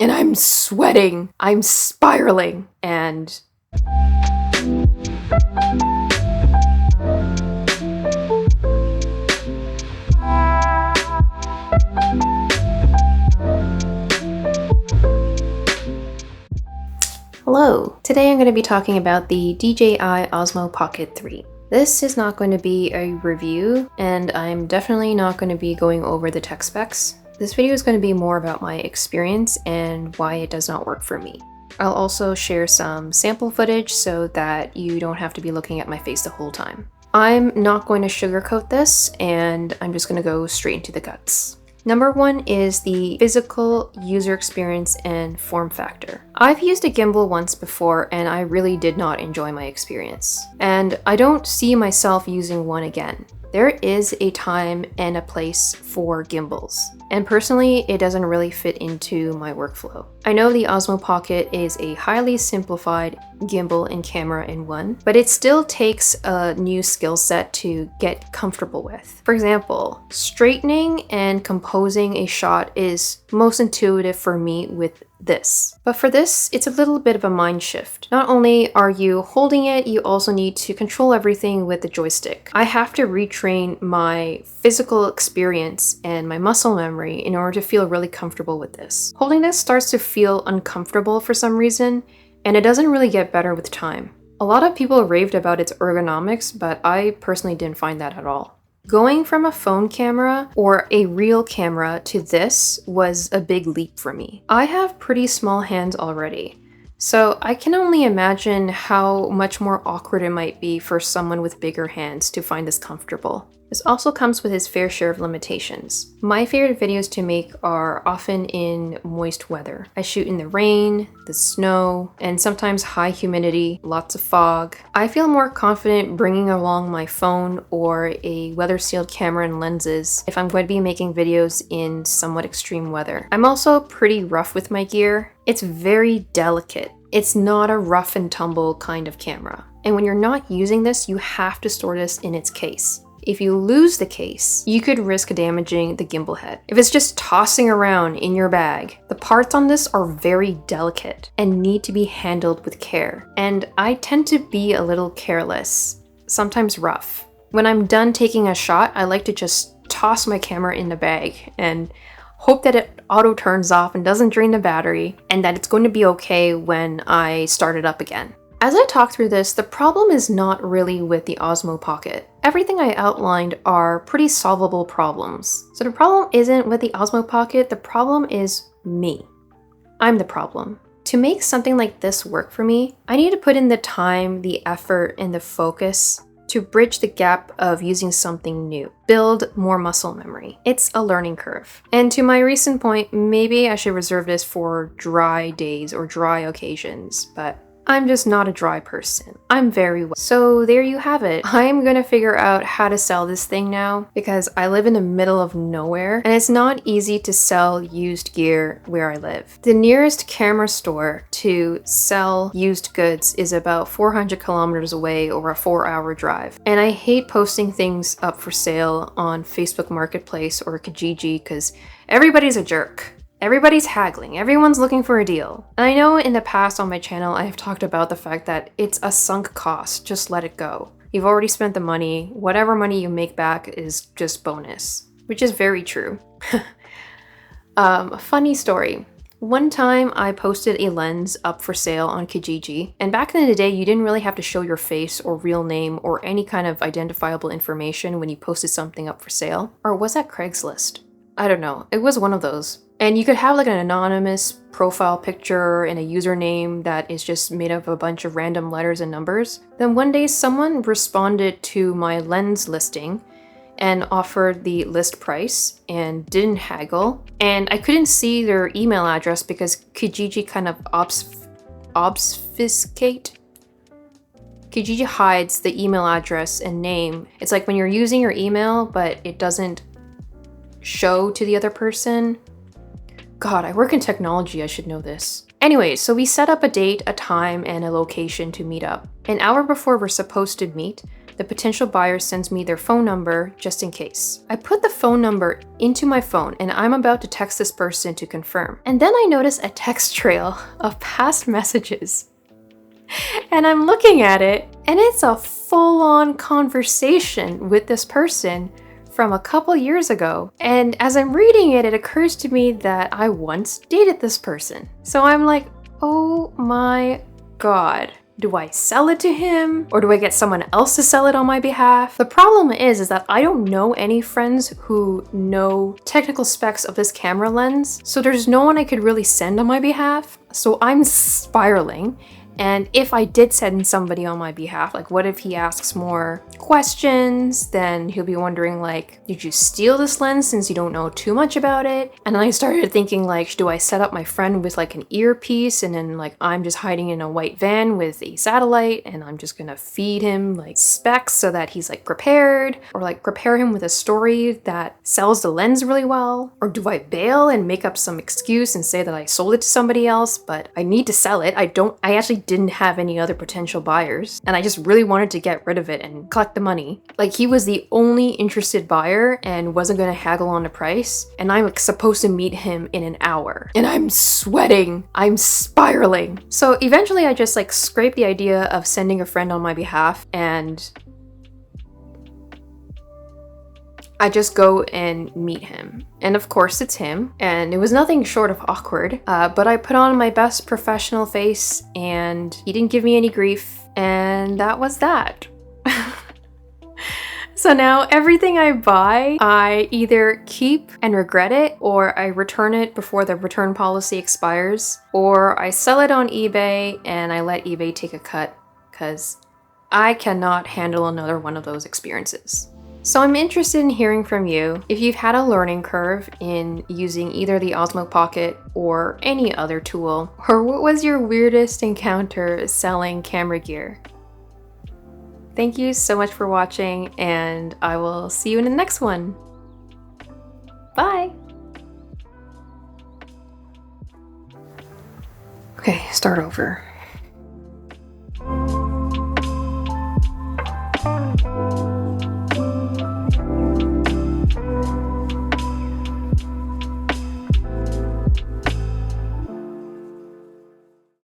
and I'm sweating, I'm spiraling, and hello! Today I'm going to be talking about the DJI Osmo Pocket 3. This is not going to be a review, and I'm definitely not going to be going over the tech specs. This video is going to be more about my experience and why it does not work for me. I'll also share some sample footage so that you don't have to be looking at my face the whole time. I'm not going to sugarcoat this, and I'm just going to go straight into the guts. Number one is the physical user experience and form factor. I've used a gimbal once before and I really did not enjoy my experience. And I don't see myself using one again. There is a time and a place for gimbals, and personally, it doesn't really fit into my workflow. I know the Osmo Pocket is a highly simplified gimbal and camera in one, but it still takes a new skill set to get comfortable with. For example, straightening and composing a shot is most intuitive for me with this. But for this, it's a little bit of a mind shift. Not only are you holding it, you also need to control everything with the joystick. I have to retrain my physical experience and my muscle memory in order to feel really comfortable with this. Holding this starts to feel uncomfortable for some reason, and it doesn't really get better with time. A lot of people raved about its ergonomics, but I personally didn't find that at all. Going from a phone camera or a real camera to this was a big leap for me. I have pretty small hands already, so I can only imagine how much more awkward it might be for someone with bigger hands to find this comfortable. This also comes with its fair share of limitations. My favorite videos to make are often in moist weather. I shoot in the rain, the snow, and sometimes high humidity, lots of fog. I feel more confident bringing along my phone or a weather-sealed camera and lenses if I'm going to be making videos in somewhat extreme weather. I'm also pretty rough with my gear. It's very delicate. It's not a rough and tumble kind of camera. And when you're not using this, you have to store this in its case. If you lose the case, you could risk damaging the gimbal head. If it's just tossing around in your bag, the parts on this are very delicate and need to be handled with care. And I tend to be a little careless, sometimes rough. When I'm done taking a shot, I like to just toss my camera in the bag and hope that it auto turns off and doesn't drain the battery, and that it's going to be okay when I start it up again. As I talk through this, the problem is not really with the Osmo Pocket. Everything I outlined are pretty solvable problems. So the problem isn't with the Osmo Pocket, the problem is me. I'm the problem. To make something like this work for me, I need to put in the time, the effort, and the focus to bridge the gap of using something new, build more muscle memory. It's a learning curve. And to my recent point, maybe I should reserve this for dry days or dry occasions, but I'm just not a dry person. I'm very wet. So there you have it. I'm gonna figure out how to sell this thing now because I live in the middle of nowhere and it's not easy to sell used gear where I live. The nearest camera store to sell used goods is about 400 kilometers away or a 4-hour drive. And I hate posting things up for sale on Facebook Marketplace or Kijiji because everybody's a jerk. Everybody's haggling, everyone's looking for a deal. And I know in the past on my channel I have talked about the fact that it's a sunk cost, just let it go. You've already spent the money, whatever money you make back is just bonus, which is very true. Funny story. One time I posted a lens up for sale on Kijiji, and back in the day you didn't really have to show your face or real name or any kind of identifiable information when you posted something up for sale. Or was that Craigslist? I don't know, it was one of those. And you could have like an anonymous profile picture and a username that is just made up of a bunch of random letters and numbers. Then one day someone responded to my lens listing and offered the list price and didn't haggle. And I couldn't see their email address because Kijiji kind of obfuscate. Kijiji hides the email address and name. It's like when you're using your email, but it doesn't show to the other person. God, I work in technology, I should know this. Anyway, so we set up a date, a time, and a location to meet up. An hour before we're supposed to meet, the potential buyer sends me their phone number just in case. I put the phone number into my phone and I'm about to text this person to confirm. And then I notice a text trail of past messages. And I'm looking at it and it's a full-on conversation with this person from a couple years ago. And as I'm reading it, it occurs to me that I once dated this person. So I'm like, oh my God. Do I sell it to him or do I get someone else to sell it on my behalf? The problem is that I don't know any friends who know technical specs of this camera lens. So there's no one I could really send on my behalf. So I'm spiraling. And if I did send somebody on my behalf, like what if he asks more questions? Then he'll be wondering like, did you steal this lens since you don't know too much about it? And then I started thinking like, do I set up my friend with like an earpiece and then like I'm just hiding in a white van with a satellite and I'm just gonna feed him like specs so that he's like prepared, or like prepare him with a story that sells the lens really well? Or do I bail and make up some excuse and say that I sold it to somebody else, but I need to sell it? I actually didn't have any other potential buyers and I just really wanted to get rid of it and collect the money. Like he was the only interested buyer and wasn't gonna haggle on the price, and I'm supposed to meet him in an hour. And I'm sweating, I'm spiraling. So eventually I just like scraped the idea of sending a friend on my behalf and I just go and meet him. And of course it's him, and it was nothing short of awkward, but I put on my best professional face and he didn't give me any grief, and that was that. So now everything I buy, I either keep and regret it, or I return it before the return policy expires, or I sell it on eBay and I let eBay take a cut, because I cannot handle another one of those experiences. So I'm interested in hearing from you if you've had a learning curve in using either the Osmo Pocket or any other tool, or what was your weirdest encounter selling camera gear? Thank you so much for watching, and I will see you in the next one. Bye! Okay, start over.